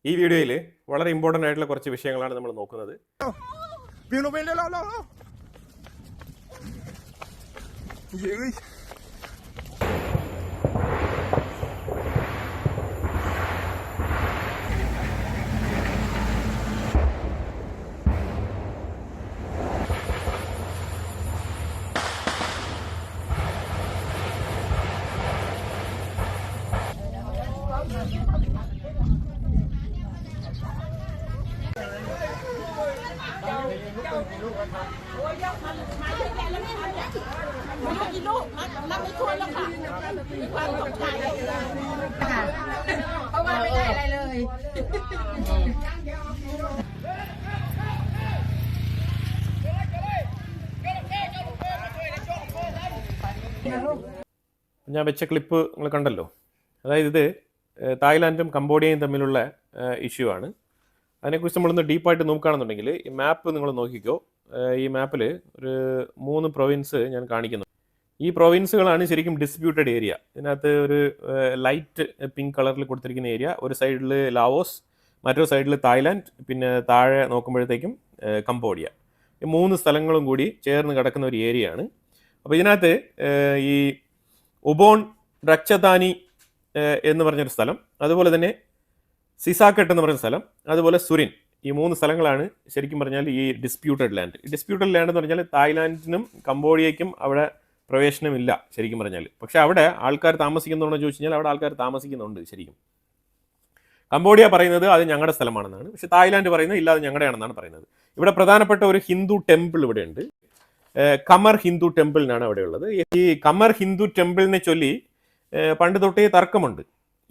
ഈ വീഡിയോയിൽ വളരെ ഇമ്പോർട്ടൻ്റ് ആയിട്ടുള്ള കുറച്ച് വിഷയങ്ങളാണ് നമ്മൾ നോക്കുന്നത്. ഞാൻ വെച്ച ക്ലിപ്പ് നിങ്ങൾ കണ്ടല്ലോ. അതായത് ഇത് തായ്ലാൻഡും കംബോഡിയയും തമ്മിലുള്ള ഇഷ്യൂ ആണ്. അതിനെക്കുറിച്ച് നമ്മളൊന്ന് ഡീപ്പായിട്ട് നോക്കുകയാണെന്നുണ്ടെങ്കിൽ ഈ മാപ്പ് നിങ്ങൾ നോക്കിക്കോ. ഈ മാപ്പിൽ ഒരു 3 പ്രൊവിൻസ് ഞാൻ കാണിക്കുന്നു. ഈ പ്രൊവിൻസുകളാണ് ശരിക്കും ഡിസ്പ്യൂട്ടഡ് ഏരിയ. ഇതിനകത്ത് ഒരു ലൈറ്റ് പിങ്ക് കളറിൽ കൊടുത്തിരിക്കുന്ന ഏരിയ, ഒരു സൈഡിൽ ലാവോസ്, മറ്റൊരു സൈഡിൽ തായ്ലാൻഡ്, പിന്നെ താഴെ നോക്കുമ്പോഴത്തേക്കും കംബോഡിയ. ഈ 3 സ്ഥലങ്ങളും കൂടി ചേർന്ന് കിടക്കുന്ന ഒരു ഏരിയയാണ്. അപ്പോൾ ഇതിനകത്ത് ഈ ഉബോൺ രക്ഷതാനി എന്ന് പറഞ്ഞൊരു സ്ഥലം, അതുപോലെ തന്നെ സിസാക്കെട്ട് എന്ന് പറഞ്ഞ സ്ഥലം, അതുപോലെ സുരിൻ, ഈ 3 സ്ഥലങ്ങളാണ് ശരിക്കും പറഞ്ഞാൽ ഈ ഡിസ്പ്യൂട്ടഡ് ലാൻഡ്. ഡിസ്പ്യൂട്ടഡ് ലാൻഡ് എന്ന് പറഞ്ഞാൽ തായ്ലാൻഡിനും കംബോഡിയയ്ക്കും അവിടെ പ്രവേശനമില്ല ശരിക്കും പറഞ്ഞാൽ. പക്ഷേ അവിടെ ആൾക്കാർ താമസിക്കുന്നുണ്ടോ എന്ന് ചോദിച്ചു കഴിഞ്ഞാൽ അവിടെ ആൾക്കാർ താമസിക്കുന്നുണ്ട് ശരിക്കും. കംബോഡിയ പറയുന്നത് അത് ഞങ്ങളുടെ സ്ഥലമാണെന്നാണ്, പക്ഷേ തായ്ലാൻഡ് പറയുന്നത് ഇല്ല അത് ഞങ്ങളുടെയാണെന്നാണ് പറയുന്നത്. ഇവിടെ പ്രധാനപ്പെട്ട ഒരു ഹിന്ദു ടെമ്പിൾ ഇവിടെ ഉണ്ട്, കമർ ഹിന്ദു ടെമ്പിൾ എന്നാണ് അവിടെ ഉള്ളത്. ഈ കമർ ഹിന്ദു ടെമ്പിളിനെ ചൊല്ലി പണ്ട് തൊട്ടേ തർക്കമുണ്ട്.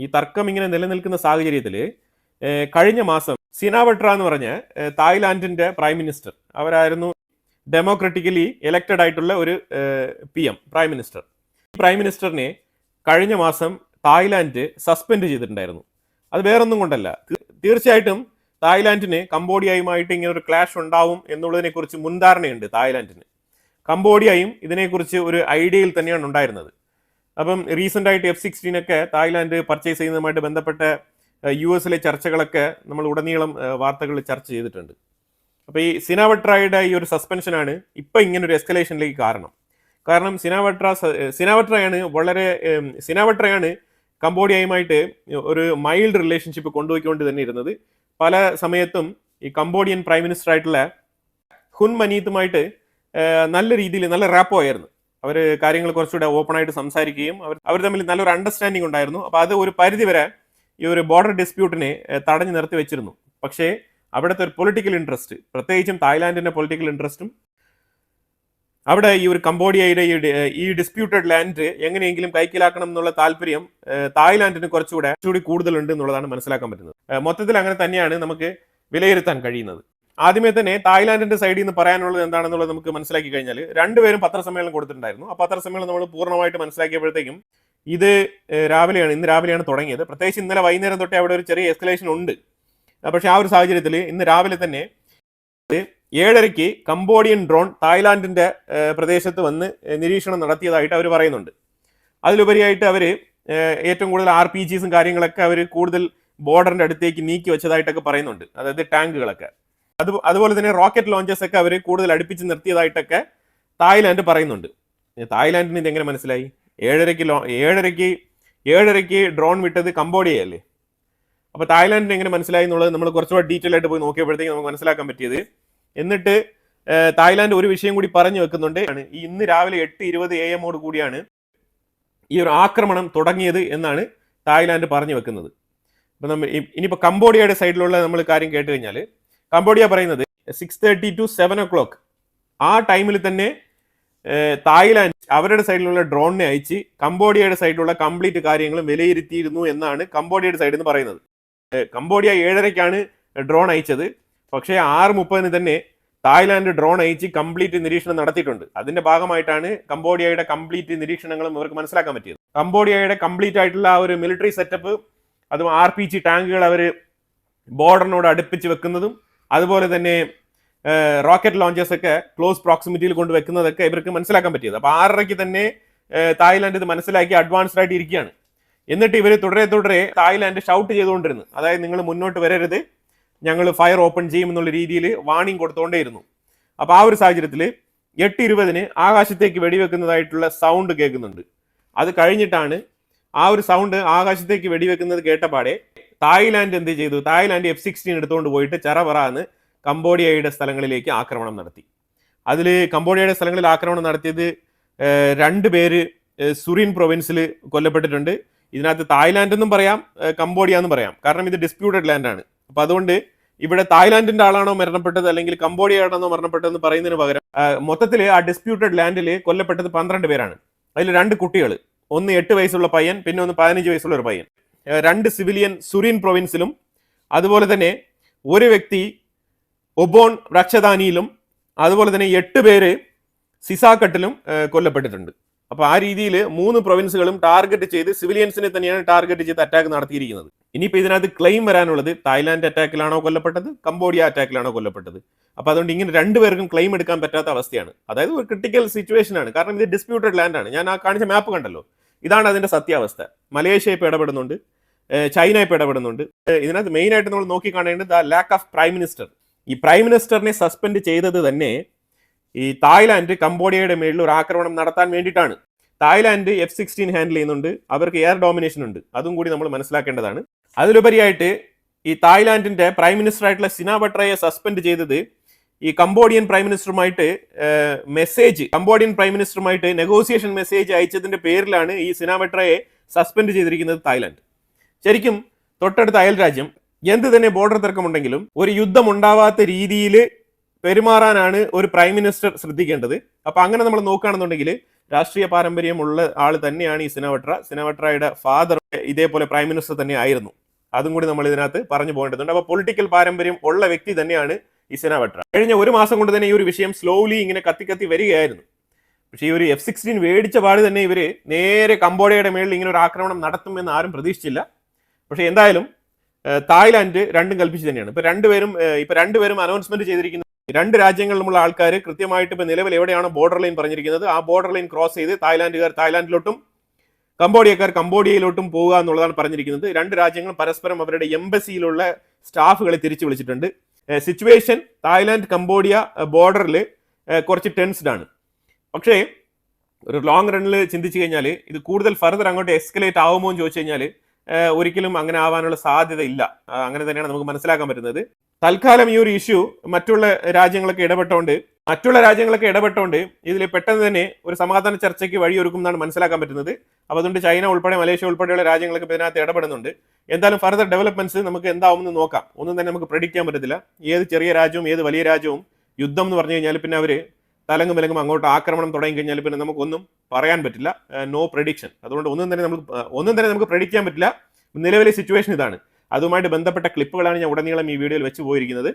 ഈ തർക്കം ഇങ്ങനെ നിലനിൽക്കുന്ന സാഹചര്യത്തിൽ കഴിഞ്ഞ മാസം സിനാവട്ര എന്ന് പറഞ്ഞ തായ്ലാൻഡിന്റെ പ്രൈം മിനിസ്റ്റർ, അവരായിരുന്നു ഡെമോക്രാറ്റിക്കലി എലക്റ്റഡ് ആയിട്ടുള്ള ഒരു PM പ്രൈം മിനിസ്റ്റർ. ഈ പ്രൈം മിനിസ്റ്ററിനെ കഴിഞ്ഞ മാസം തായ്ലാൻഡ് സസ്പെൻഡ് ചെയ്തിട്ടുണ്ടായിരുന്നു. അത് വേറൊന്നും കൊണ്ടല്ല, തീർച്ചയായിട്ടും തായ്ലാൻഡിന് കംബോഡിയയുമായിട്ട് ഇങ്ങനെ ഒരു ക്ലാഷ് ഉണ്ടാവും എന്നുള്ളതിനെ കുറിച്ച് മുൻധാരണയുണ്ട് തായ്ലാൻഡിന്. കംബോഡിയയും ഇതിനെക്കുറിച്ച് ഒരു ഐഡിയയിൽ തന്നെയാണ് ഉണ്ടായിരുന്നത്. അപ്പം റീസെൻ്റ് ആയിട്ട് F-16 ഒക്കെ തായ്ലാൻഡ് പർച്ചേസ് ചെയ്യുന്നതുമായിട്ട് ബന്ധപ്പെട്ട US ചർച്ചകളൊക്കെ നമ്മൾ ഉടനീളം വാർത്തകളിൽ ചർച്ച ചെയ്തിട്ടുണ്ട്. അപ്പോൾ ഈ സിനാവട്രയുടെ ഈ ഒരു സസ്പെൻഷനാണ് ഇപ്പം ഇങ്ങനൊരു എസ്കലേഷനിലേക്ക് കാരണം സിനാവട്രയാണ് കംബോഡിയയുമായിട്ട് ഒരു മൈൽഡ് റിലേഷൻഷിപ്പ് കൊണ്ടുപോയിക്കൊണ്ട് തന്നെ ഇരുന്നത്. പല സമയത്തും ഈ കംബോഡിയൻ പ്രൈം മിനിസ്റ്റർ ആയിട്ടുള്ള ഹുൻ മനീത്തുമായിട്ട് നല്ല രീതിയിൽ നല്ല റാപ്പോ ആയിരുന്നു. അവർ കാര്യങ്ങൾ കുറച്ചുകൂടെ ഓപ്പണായിട്ട് സംസാരിക്കുകയും അവർ തമ്മിൽ നല്ലൊരു അണ്ടർസ്റ്റാൻഡിങ് ഉണ്ടായിരുന്നു. അപ്പോൾ അത് ഒരു പരിധിവരെ ഈ ഒരു ബോർഡർ ഡിസ്പ്യൂട്ടിനെ തടഞ്ഞു നിർത്തി വെച്ചിരുന്നു. പക്ഷേ അവിടുത്തെ ഒരു പൊളിറ്റിക്കൽ ഇൻട്രസ്റ്റ്, പ്രത്യേകിച്ചും തായ്ലാൻഡിന്റെ പൊളിറ്റിക്കൽ ഇൻട്രസ്റ്റും അവിടെ ഈ ഒരു കംബോഡിയയുടെ ഈ ഡിസ്പ്യൂട്ടഡ് ലാൻഡ് എങ്ങനെയെങ്കിലും കൈക്കലാക്കണം എന്നുള്ള താല്പര്യം തായ്ലാൻഡിന് കുറച്ചുകൂടി കൂടുതലുണ്ട് എന്നുള്ളതാണ് മനസ്സിലാക്കാൻ പറ്റുന്നത്. മൊത്തത്തിൽ അങ്ങനെ തന്നെയാണ് നമുക്ക് വിലയിരുത്താൻ കഴിയുന്നത്. ആദ്യമേ തന്നെ തായ്ലാൻഡിന്റെ സൈഡിൽ നിന്ന് പറയാനുള്ളത് എന്താണെന്നുള്ളത് നമുക്ക് മനസ്സിലാക്കി കഴിഞ്ഞാൽ, രണ്ടുപേരും പത്രസമ്മേളനം കൊടുത്തിട്ടുണ്ടായിരുന്നു. ആ പത്രസമ്മേളനം നമ്മൾ പൂർണ്ണമായിട്ട് മനസ്സിലാക്കിയപ്പോഴത്തേക്കും ഇന്ന് രാവിലെയാണ് തുടങ്ങിയത്. പ്രത്യേകിച്ച് ഇന്നലെ വൈകുന്നേരം തൊട്ടേ അവിടെ ഒരു ചെറിയ എസ്കലേഷൻ ഉണ്ട്. പക്ഷേ ആ ഒരു സാഹചര്യത്തിൽ ഇന്ന് രാവിലെ തന്നെ 7:30 കംബോഡിയൻ ഡ്രോൺ തായ്ലാൻഡിന്റെ പ്രദേശത്ത് വന്ന് നിരീക്ഷണം നടത്തിയതായിട്ട് അവർ പറയുന്നുണ്ട്. അതിലുപരിയായിട്ട് അവർ ഏറ്റവും കൂടുതൽ RPGസും കാര്യങ്ങളൊക്കെ അവർ കൂടുതൽ ബോർഡറിന്റെ അടുത്തേക്ക് നീക്കി വെച്ചതായിട്ടൊക്കെ പറയുന്നുണ്ട്, അതായത് ടാങ്കുകളൊക്കെ. അതുപോലെ തന്നെ റോക്കറ്റ് ലോഞ്ചേഴ്സ് ഒക്കെ അവർ കൂടുതൽ അടുപ്പിച്ച് നിർത്തിയതായിട്ടൊക്കെ തായ്ലാൻഡ് പറയുന്നുണ്ട്. തായ്ലാൻഡിന് ഇതെങ്ങനെ മനസ്സിലായി? 7:30 ഡ്രോൺ വിട്ടത് കംബോഡിയയല്ലേ? അപ്പോൾ തായ്ലാൻഡിന് എങ്ങനെ മനസ്സിലായി എന്നുള്ളത് നമ്മൾ കുറച്ചുകൂടെ ഡീറ്റെയിൽ ആയിട്ട് പോയി നോക്കിയപ്പോഴത്തേക്ക് നമുക്ക് മനസ്സിലാക്കാൻ പറ്റിയത്. എന്നിട്ട് തായ്ലാൻഡ് ഒരു വിഷയം കൂടി പറഞ്ഞു വെക്കുന്നുണ്ട്. ഈ ഇന്ന് രാവിലെ 8:20 AM കൂടിയാണ് ഈ ഒരു ആക്രമണം തുടങ്ങിയത് എന്നാണ് തായ്ലാൻഡ് പറഞ്ഞു വെക്കുന്നത്. അപ്പം ഇനിയിപ്പോൾ കംബോഡിയയുടെ സൈഡിലുള്ള നമ്മൾ കാര്യം കേട്ട് കഴിഞ്ഞാൽ, കംബോഡിയ പറയുന്നത് 6:30 to 7 o'clock ആ ടൈമിൽ തന്നെ തായ്ലാൻഡ് അവരുടെ സൈഡിലുള്ള ഡ്രോണിനെ അയച്ച് കംബോഡിയയുടെ സൈഡിലുള്ള കംപ്ലീറ്റ് കാര്യങ്ങളും വിലയിരുത്തിയിരുന്നു എന്നാണ് കംബോഡിയയുടെ സൈഡിൽ നിന്ന് പറയുന്നത്. കംബോഡിയ 7:30 ഡ്രോൺ അയച്ചത്, പക്ഷേ 6:30 തന്നെ തായ്ലാൻഡ് ഡ്രോൺ അയച്ച് കംപ്ലീറ്റ് നിരീക്ഷണം നടത്തിയിട്ടുണ്ട്. അതിന്റെ ഭാഗമായിട്ടാണ് കംബോഡിയയുടെ കംപ്ലീറ്റ് നിരീക്ഷണങ്ങളും അവർക്ക് മനസ്സിലാക്കാൻ പറ്റിയത്. കംബോഡിയയുടെ കംപ്ലീറ്റ് ആയിട്ടുള്ള ആ ഒരു മിലിറ്ററി സെറ്റപ്പ്, അതും RPG ടാങ്കുകൾ അവർ ബോർഡറിനോട് അടുപ്പിച്ച് വെക്കുന്നതും, അതുപോലെ തന്നെ റോക്കറ്റ് ലോഞ്ചേഴ്സ് ഒക്കെ ക്ലോസ് പ്രോക്സിമിറ്റിയിൽ കൊണ്ട് വെക്കുന്നതൊക്കെ ഇവർക്ക് മനസ്സിലാക്കാൻ പറ്റിയത്. അപ്പോൾ 6:30 തന്നെ തായ്ലാൻഡ് ഇത് മനസ്സിലാക്കി അഡ്വാൻസ്ഡ് ആയിട്ട് ഇരിക്കുകയാണ്. എന്നിട്ട് ഇവർ തുടരെ തായ്ലാൻഡ് ഷൗട്ട് ചെയ്തുകൊണ്ടിരുന്നു. അതായത് നിങ്ങൾ മുന്നോട്ട് വരരുത്, ഞങ്ങൾ ഫയർ ഓപ്പൺ ചെയ്യും എന്നുള്ള രീതിയിൽ വാണിംഗ് കൊടുത്തുകൊണ്ടേയിരുന്നു. അപ്പോൾ ആ ഒരു സാഹചര്യത്തിൽ 8:20 ആകാശത്തേക്ക് വെടിവെക്കുന്നതായിട്ടുള്ള സൗണ്ട് കേൾക്കുന്നുണ്ട്. അത് കഴിഞ്ഞിട്ടാണ് ആ ഒരു സൗണ്ട് ആകാശത്തേക്ക് വെടിവെക്കുന്നത് കേട്ടപാടെ തായ്ലാൻഡ് എന്ത് ചെയ്തു? തായ്ലാൻഡ് F-16 എടുത്തുകൊണ്ട് പോയിട്ട് ചറപറാന്ന് കംബോഡിയയുടെ സ്ഥലങ്ങളിലേക്ക് ആക്രമണം നടത്തി. അതിൽ കംബോഡിയയുടെ സ്ഥലങ്ങളിൽ ആക്രമണം നടത്തിയത് 2 പേര് സുറിൻ പ്രൊവിൻസിൽ കൊല്ലപ്പെട്ടിട്ടുണ്ട്. ഇതിനകത്ത് തായ്ലാൻഡ് എന്നും പറയാം, കംബോഡിയ എന്നും പറയാം. കാരണം ഇത് ഡിസ്പ്യൂട്ടഡ് ലാൻഡാണ്. അപ്പോൾ അതുകൊണ്ട് ഇവിടെ തായ്ലാൻഡിന്റെ ആളാണോ മരണപ്പെട്ടത് അല്ലെങ്കിൽ കംബോഡിയ ആണോ മരണപ്പെട്ടതെന്ന് പറയുന്നതിന് പകരം മൊത്തത്തിൽ ആ ഡിസ്പ്യൂട്ടഡ് ലാൻഡിൽ കൊല്ലപ്പെട്ടത് 12 പേരാണ്. അതിൽ 2 കുട്ടികൾ, ഒന്ന് 8 വയസ്സുള്ള പയ്യൻ, പിന്നെ ഒന്ന് 15 വയസ്സുള്ള ഒരു പയ്യൻ. 2 സിവിലിയൻ സുറിൻ പ്രൊവിൻസിലും അതുപോലെ തന്നെ ഒരു വ്യക്തി ഒബോൺ റക്ഷദാനിയിലും അതുപോലെ തന്നെ 8 പേര് സിസാക്കട്ടിലും കൊല്ലപ്പെട്ടിട്ടുണ്ട്. അപ്പോൾ ആ രീതിയിൽ 3 പ്രൊവിൻസുകളും ടാർഗറ്റ് ചെയ്ത് സിവിലിയൻസിനെ തന്നെയാണ് ടാർഗറ്റ് ചെയ്ത് അറ്റാക്ക് നടത്തിയിരിക്കുന്നത്. ഇനിയിപ്പോൾ ഇതിനകത്ത് ക്ലെയിം വരാനുള്ളത് തായ്ലാൻഡ് അറ്റാക്കിലാണോ കൊല്ലപ്പെട്ടത്, കംബോഡിയ അറ്റാക്കിലാണോ കൊല്ലപ്പെട്ടത്. അപ്പോൾ അതുകൊണ്ട് ഇങ്ങനെ 2 പേർക്കും ക്ലെയിം എടുക്കാൻ പറ്റാത്ത അവസ്ഥയാണ്. അതായത് ഒരു ക്രിട്ടിക്കൽ സിറ്റുവേഷൻ ആണ്. കാരണം ഇത് ഡിസ്പ്യൂട്ടഡ് ലാൻഡാണ്. ഞാൻ ആ കാണിച്ച മാപ്പ് കണ്ടല്ലോ, ഇതാണ് അതിന്റെ സത്യാവസ്ഥ. മലേഷ്യ ഇപ്പോൾ ഇടപെടുന്നുണ്ട്, ചൈന ഇപ്പോൾ ഇടപെടുന്നുണ്ട്. ഇതിനകത്ത് മെയിൻ ആയിട്ട് നമ്മൾ നോക്കി കാണേണ്ടത് the lack of prime minister. ഈ പ്രൈം മിനിസ്റ്ററിനെ സസ്പെൻഡ് ചെയ്തത് തന്നെ ഈ തായ്ലാൻഡ് കംബോഡിയയുടെ മേളിൽ ഒരു ആക്രമണം നടത്താൻ വേണ്ടിയിട്ടാണ്. തായ്ലാൻഡ് F-16 ഹാൻഡിൽ ചെയ്യുന്നുണ്ട്, അവർക്ക് എയർ ഡോമിനേഷൻ ഉണ്ട്, അതും കൂടി നമ്മൾ മനസ്സിലാക്കേണ്ടതാണ്. അതിലുപരിയായിട്ട് ഈ തായ്ലാൻഡിന്റെ പ്രൈം മിനിസ്റ്റർ ആയിട്ടുള്ള സിനാവട്രയെ സസ്പെൻഡ് ചെയ്തത് ഈ കംബോഡിയൻ പ്രൈം മിനിസ്റ്ററുമായിട്ട് കംബോഡിയൻ പ്രൈം മിനിസ്റ്ററുമായിട്ട് നെഗോസിയേഷൻ മെസ്സേജ് അയച്ചതിന്റെ പേരിലാണ് ഈ സിനാവട്രയെ സസ്പെൻഡ് ചെയ്തിരിക്കുന്നത് തായ്ലാൻഡ്. ശരിക്കും തൊട്ടടുത്ത അയൽ രാജ്യം എന്ത് തന്നെ ബോർഡർ തർക്കമുണ്ടെങ്കിലും ഒരു യുദ്ധം ഉണ്ടാവാത്ത രീതിയിൽ പെരുമാറാനാണ് ഒരു പ്രൈം മിനിസ്റ്റർ ശ്രദ്ധിക്കേണ്ടത്. അപ്പൊ അങ്ങനെ നമ്മൾ നോക്കുകയാണെന്നുണ്ടെങ്കിൽ രാഷ്ട്രീയ പാരമ്പര്യമുള്ള ആൾ തന്നെയാണ് ഈ സിനാവട്രയുടെ ഫാദർ ഇതേപോലെ പ്രൈം മിനിസ്റ്റർ തന്നെ ആയിരുന്നു. അതും കൂടി നമ്മൾ ഇതിനകത്ത് പറഞ്ഞു പോകേണ്ടതുണ്ട്. അപ്പൊ പൊളിറ്റിക്കൽ പാരമ്പര്യം ഉള്ള വ്യക്തി തന്നെയാണ് ഈ സിനാവട്ര. കഴിഞ്ഞ 1 മാസം കൊണ്ട് തന്നെ ഈ ഒരു വിഷയം സ്ലോലി ഇങ്ങനെ കത്തി വരികയായിരുന്നു. പക്ഷേ ഈ ഒരു F-16 മേടിച്ച പാട് തന്നെ ഇവര് നേരെ കംബോഡിയയുടെ മേളിൽ ഇങ്ങനെ ഒരു ആക്രമണം നടത്തുമെന്ന് ആരും പ്രതീക്ഷിച്ചില്ല. പക്ഷെ എന്തായാലും തായ്ലാൻഡ് രണ്ടും കൽപ്പിച്ച് തന്നെയാണ്. ഇപ്പൊ രണ്ടുപേരും അനൗൺസ്മെന്റ് ചെയ്തിരിക്കുന്നത് 2 രാജ്യങ്ങളിലുമുള്ള ആൾക്കാർ കൃത്യമായിട്ട് ഇപ്പൊ നിലവിൽ എവിടെയാണോ ബോർഡർ ലൈൻ പറഞ്ഞിരിക്കുന്നത് ആ ബോർഡർ ലൈൻ ക്രോസ് ചെയ്ത് തായ്ലാൻഡുകാർ തായ്ലാൻഡിലോട്ടും കംബോഡിയക്കാർ കംബോഡിയയിലോട്ടും പോകുക എന്നുള്ളതാണ് പറഞ്ഞിരിക്കുന്നത്. 2 രാജ്യങ്ങളും പരസ്പരം അവരുടെ എംബസിയിലുള്ള സ്റ്റാഫുകളെ തിരിച്ചു വിളിച്ചിട്ടുണ്ട്. സിറ്റുവേഷൻ തായ്ലാൻഡ് കംബോഡിയ ബോർഡറിൽ കുറച്ച് ടെൻസ്ഡ് ആണ്. പക്ഷേ ഒരു ലോങ് റണ്ണിൽ ചിന്തിച്ചു കഴിഞ്ഞാൽ ഇത് കൂടുതൽ ഫർദർ അങ്ങോട്ട് എസ്കലേറ്റ് ആവുമോ എന്ന് ചോദിച്ചു കഴിഞ്ഞാൽ ഒരിക്കലും അങ്ങനെ ആവാനുള്ള സാധ്യത ഇല്ല. അങ്ങനെ തന്നെയാണ് നമുക്ക് മനസ്സിലാക്കാൻ പറ്റുന്നത്. തൽക്കാലം ഈ ഒരു ഇഷ്യൂ മറ്റുള്ള രാജ്യങ്ങളൊക്കെ ഇടപെട്ടുകൊണ്ട് ഇതിൽ പെട്ടെന്ന് തന്നെ ഒരു സമാധാന ചർച്ചയ്ക്ക് വഴിയൊരുക്കും എന്നാണ് മനസ്സിലാക്കാൻ പറ്റുന്നത്. അപ്പോൾ അതുകൊണ്ട് ചൈന ഉൾപ്പെടെ മലേഷ്യ ഉൾപ്പെടെയുള്ള രാജ്യങ്ങളൊക്കെ ഇതിനകത്ത് ഇടപെടുന്നുണ്ട്. എന്തായാലും ഫർദർ ഡെവലപ്മെന്റ്സ് നമുക്ക് എന്താവുമെന്ന് നോക്കാം. ഒന്നും തന്നെ നമുക്ക് പ്രെഡിക്റ്റ് ചെയ്യാൻ പറ്റത്തില്ല. ഏത് ചെറിയ രാജ്യവും ഏത് വലിയ രാജ്യവും യുദ്ധം എന്ന് പറഞ്ഞു കഴിഞ്ഞാൽ പിന്നെ അവർ തലങ്ങും വിലങ്ങും അങ്ങോട്ട് ആക്രമണം തുടങ്ങി കഴിഞ്ഞാൽ പിന്നെ നമുക്കൊന്നും പറയാൻ പറ്റില്ല. No prediction. അതുകൊണ്ട് ഒന്നും തന്നെ നമുക്ക് പ്രെഡിക്റ്റ് ചെയ്യാൻ പറ്റില്ല. നിലവിലെ സിറ്റുവേഷൻ ഇതാണ്. അതുമായിട്ട് ബന്ധപ്പെട്ട ക്ലിപ്പുകളാണ് ഞാൻ ഉടനീളം ഈ വീഡിയോയിൽ വെച്ച് പോയിരിക്കുന്നത്.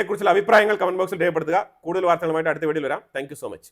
കുറിച്ചുള്ള അഭിപ്രായങ്ങൾ കമന്റ് ബോക്സിൽ രേഖപ്പെടുത്തുക. കൂടുതൽ വാർത്തകളുമായിട്ട് അടുത്ത വീഡിയോയിൽ വരാം. Thank you so much.